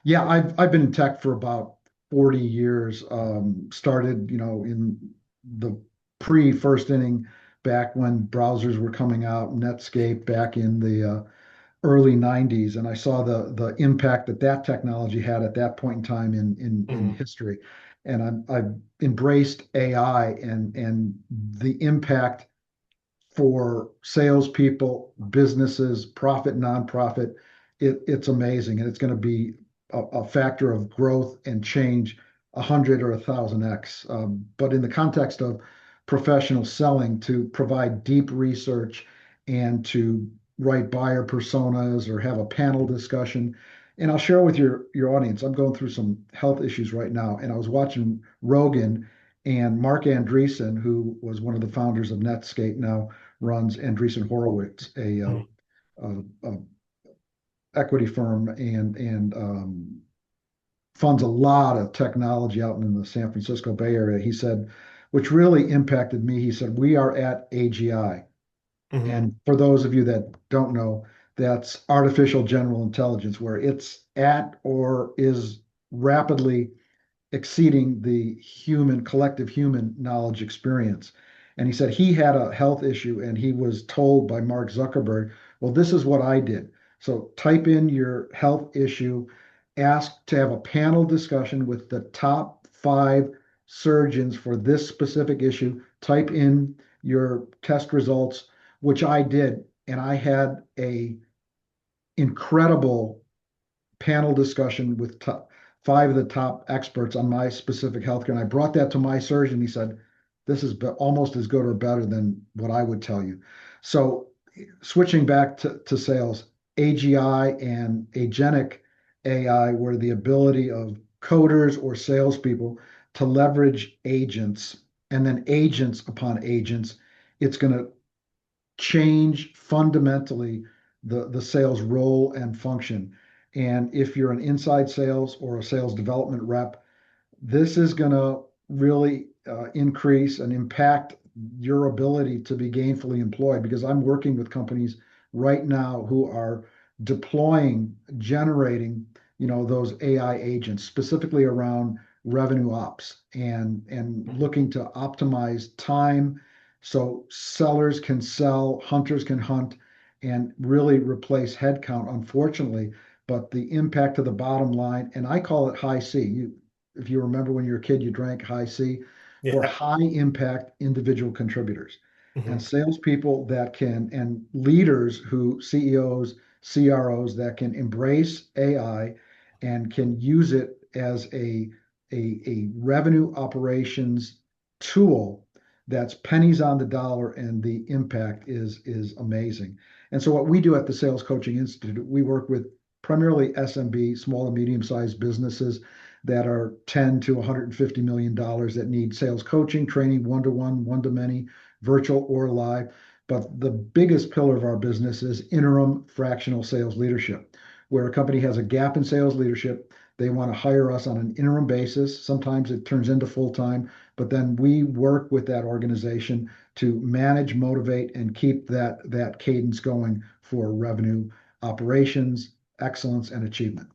Yeah, I've been in tech for about 40 years. Started, in the pre-first inning back when browsers were coming out, Netscape back in the early 90s, and I saw the impact that that technology had at that point in time in Hmm. history. And I've embraced AI and the impact for salespeople, businesses, profit, nonprofit. It's amazing, and it's going to be a factor of growth and change 100 or 1,000x. But in the context of professional selling, to provide deep research and to write buyer personas or have a panel discussion. And I'll share with your audience, I'm going through some health issues right now, and I was watching Rogan and Mark Andreessen, who was one of the founders of Netscape, now runs Andreessen Horowitz, Hmm. a equity firm, and funds a lot of technology out in the San Francisco Bay Area. He said, which really impacted me. He said, we are at AGI, Hmm. and for those of you that don't know, that's artificial general intelligence, where it's at or is rapidly exceeding the collective human knowledge experience. And he said he had a health issue and he was told by Mark Zuckerberg, well, this is what I did. So type in your health issue, ask to have a panel discussion with the top five surgeons for this specific issue. Type in your test results, which I did. And I had a incredible panel discussion with five of the top experts on my specific healthcare. And I brought that to my surgeon. He said, this is almost as good or better than what I would tell you. So switching back to sales, AGI and agentic AI, where the ability of coders or salespeople to leverage agents and then agents upon agents, it's going to change fundamentally the sales role and function. And if you're an inside sales or a sales development rep, this is going to really increase and impact your ability to be gainfully employed, because I'm working with companies right now who are deploying, generating, those AI agents specifically around revenue ops and looking to optimize time so sellers can sell, hunters can hunt, and really replace headcount, unfortunately. But the impact to the bottom line, and I call it high C. If you remember when you were a kid, you drank high C for Yeah. high impact individual contributors and Hmm. salespeople that can, and leaders who, CEOs, CROs that can embrace AI and can use it as a revenue operations tool that's pennies on the dollar, and the impact is amazing. And so what we do at the Sales Coaching Institute, we work with primarily SMB, small and medium sized businesses that are 10 to $150 million that need sales coaching, training, one-to-one, one-to-many, virtual or live. But the biggest pillar of our business is interim fractional sales leadership, where a company has a gap in sales leadership. They want to hire us on an interim basis. Sometimes it turns into full time, but then we work with that organization to manage, motivate, and keep that cadence going for revenue operations, excellence, and achievement.